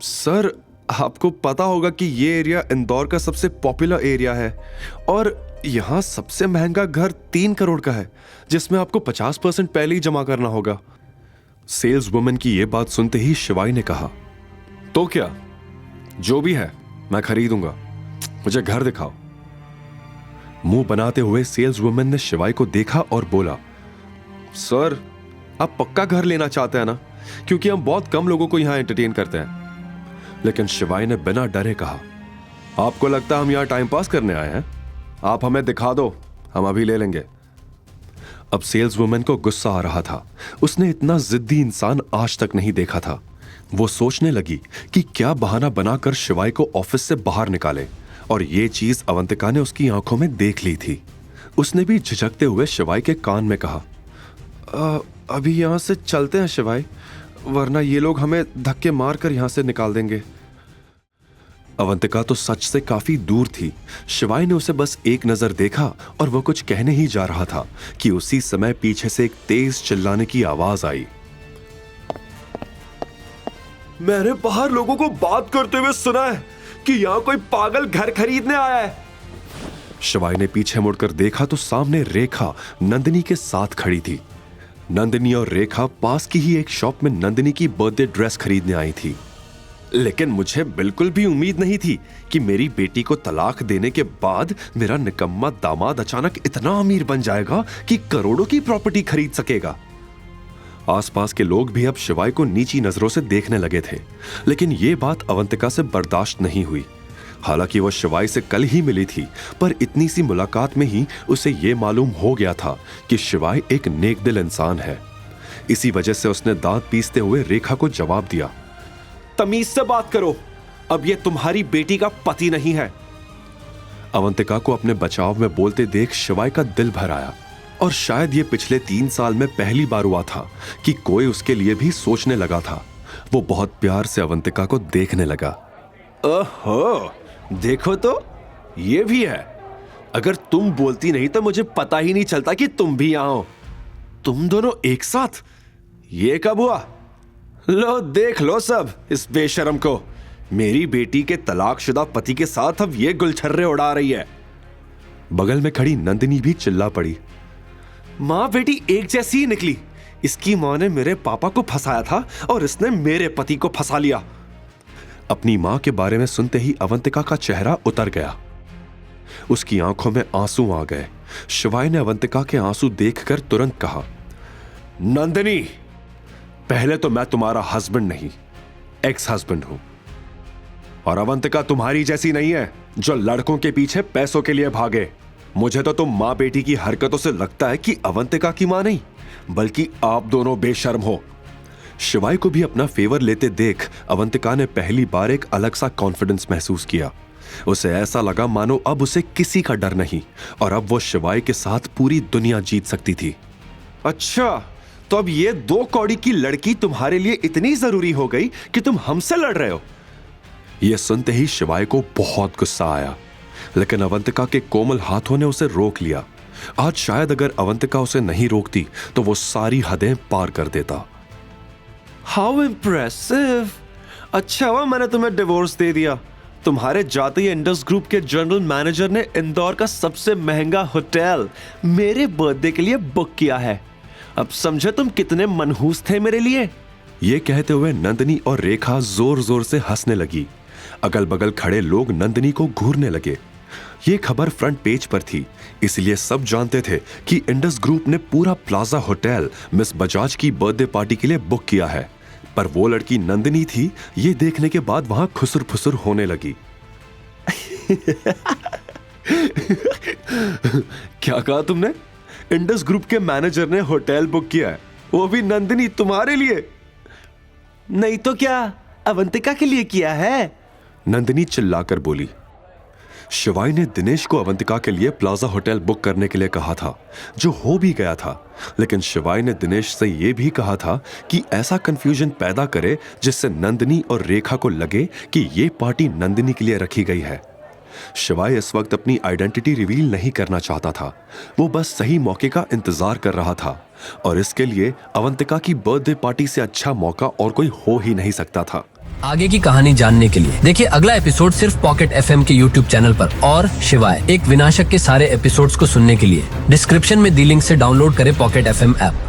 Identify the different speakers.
Speaker 1: Sir, आपको पता होगा कि ये एरिया इंदौर का सबसे पॉपुलर एरिया है और यहाँ सबसे महंगा घर 3 करोड़ का है, जिसमें आपको 50% पहले ही जमा करना होगा। सेल्स वुमन की ये बात सुनते ही शिवाई ने कहा, तो क्या, जो भी है मैं खरीदूंगा, मुझे घर दिखाओ। मुंह बनाते हुए सेल्स वुमन ने शिवाई को देखा और बोला, सर, आप पक्का घर लेना चाहते हैं ना? क्योंकि हम बहुत कम लोगों को यहां एंटरटेन करते हैं। लेकिन शिवाई ने बिना डरे कहा, आपको लगता है हम यहां टाइम पास करने आए हैं? आप हमें दिखा दो, हम अभी ले लेंगे। अब सेल्स वुमन को गुस्सा आ रहा था। उसने इतना जिद्दी इंसान आज तक नहीं देखा था। वो सोचने लगी कि क्या बहाना बनाकर शिवाई को ऑफिस से बाहर निकाले, और ये चीज अवंतिका ने उसकी आंखों में देख ली थी। उसने भी झिझकते हुए शिवाई के कान में कहा, अभी यहां से चलते हैं शिवाई, वरना ये लोग हमें धक्के मारकर यहां से निकाल देंगे। अवंतिका तो सच से काफी दूर थी। शिवाई ने उसे बस एक नजर देखा और वो कुछ कहने ही जा रहा था कि उसी समय पीछे से एक तेज चिल्लाने की आवाज आई। मैंने बाहर लोगों को बात करते हुए सुना है कि यहाँ कोई पागल घर खरीदने आया है। शिवाई ने पीछे मुड़कर देखा तो सामने रेखा नंदिनी के साथ खड़ी थी। नंदिनी और रेखा पास की ही एक शॉप में नंदिनी की बर्थडे ड्रेस खरीदने आई थी। लेकिन मुझे बिल्कुल भी उम्मीद नहीं थी कि मेरी बेटी को तलाक देने के बाद मेरा निकम्मा दामाद अचानक इतना अमीर बन जाएगा कि करोड़ों की प्रॉपर्टी खरीद सकेगा। आसपास के लोग भी अब शिवाई को नीची नजरों से देखने लगे थे, लेकिन यह बात अवंतिका से बर्दाश्त नहीं हुई। हालांकि वह शिवाई से कल ही मिली थी, पर इतनी सी मुलाकात में ही उसे यह मालूम हो गया था कि शिवाई एक नेकदिल इंसान है। इसी वजह से उसने दांत पीसते हुए रेखा को जवाब दिया, तमीज से बात करो, अब यह तुम्हारी बेटी का पति नहीं है। अवंतिका को अपने बचाव में बोलते देख शिवाई का दिल भर आया, और शायद ये पिछले 3 साल में पहली बार हुआ था कि कोई उसके लिए भी सोचने लगा था। वो बहुत प्यार से अवंतिका को देखने लगा। ओहो, देखो तो ये भी है। अगर तुम बोलती नहीं तो मुझे पता ही नहीं चलता कि तुम भी यहां हो। तुम दोनों एक साथ, ये कब हुआ? लो देख लो सब इस बेशरम को, मेरी बेटी के तलाकशुदा पति के साथ अब ये गुलछर्रे उड़ा रही है। बगल में खड़ी नंदिनी भी चिल्ला पड़ी, माँ बेटी एक जैसी ही निकली। इसकी माँ ने मेरे पापा को फंसाया था और इसने मेरे पति को फंसा लिया। अपनी माँ के बारे में सुनते ही अवंतिका का चेहरा उतर गया। उसकी आंखों में आंसू आ गए। शिवाई ने अवंतिका के आंसू देखकर तुरंत कहा, नंदिनी, पहले तो मैं तुम्हारा हस्बैंड नहीं, एक्स हस्बैंड हूं, और अवंतिका तुम्हारी जैसी नहीं है जो लड़कों के पीछे पैसों के लिए भागे। मुझे तो तुम माँ बेटी की हरकतों से लगता है कि अवंतिका की माँ नहीं, बल्कि आप दोनों बेशर्म हो। शिवाई को भी अपना फेवर लेते देख अवंतिका ने पहली बार एक अलग सा कॉन्फिडेंस महसूस किया। उसे ऐसा लगा मानो अब उसे किसी का डर नहीं, और अब वो शिवाई के साथ पूरी दुनिया जीत सकती थी। अच्छा, तो अब ये 2 कौड़ी की लड़की तुम्हारे लिए इतनी जरूरी हो गई कि तुम हमसे लड़ रहे हो? यह सुनते ही शिवाई को बहुत गुस्सा आया, लेकिन अवंतिका के कोमल हाथों ने उसे रोक लिया। आज शायद अगर अवंतिका उसे नहीं रोकती तो वो सारी हदें पार कर देता। How impressive! अच्छा हुआ मैंने तुम्हें डिवोर्स दे दिया। तुम्हारे जाते ही इंडस ग्रुप के जनरल मैनेजर ने इंदौर का सबसे महंगा होटल मेरे बर्थडे के लिए बुक किया है। अब समझे तुम कितने मनहूस थे मेरे लिए। ये कहते हुए नंदिनी और रेखा जोर जोर से हंसने लगी। अगल बगल खड़े लोग नंदिनी को घूरने लगे। ये खबर फ्रंट पेज पर थी, इसलिए सब जानते थे कि इंडस ग्रुप ने पूरा प्लाजा होटल मिस बजाज की बर्थडे पार्टी के लिए बुक किया है। पर वो लड़की नंदिनी थी, ये देखने के बाद वहां खुसुर फुसुर होने लगी। क्या कहा तुमने? इंडस ग्रुप के मैनेजर ने होटल बुक किया है, वो भी नंदिनी तुम्हारे लिए? नहीं तो क्या, अवंतिका के लिए किया है, नंदिनी चिल्लाकर बोली। शिवाई ने दिनेश को अवंतिका के लिए प्लाजा होटल बुक करने के लिए कहा था, जो हो भी गया था। लेकिन शिवाई ने दिनेश से यह भी कहा था कि ऐसा कंफ्यूजन पैदा करे जिससे नंदिनी और रेखा को लगे कि यह पार्टी नंदिनी के लिए रखी गई है। शिवाई इस वक्त अपनी आइडेंटिटी रिवील नहीं करना चाहता था। वो बस सही मौके का इंतजार कर रहा था, और इसके लिए अवंतिका की बर्थडे पार्टी से अच्छा मौका और कोई हो ही नहीं सकता था।
Speaker 2: आगे की कहानी जानने के लिए देखिए अगला एपिसोड सिर्फ पॉकेट FM के YouTube चैनल पर। और शिवाय एक विनाशक के सारे एपिसोड्स को सुनने के लिए डिस्क्रिप्शन में दी लिंक से डाउनलोड करें पॉकेट FM ऐप।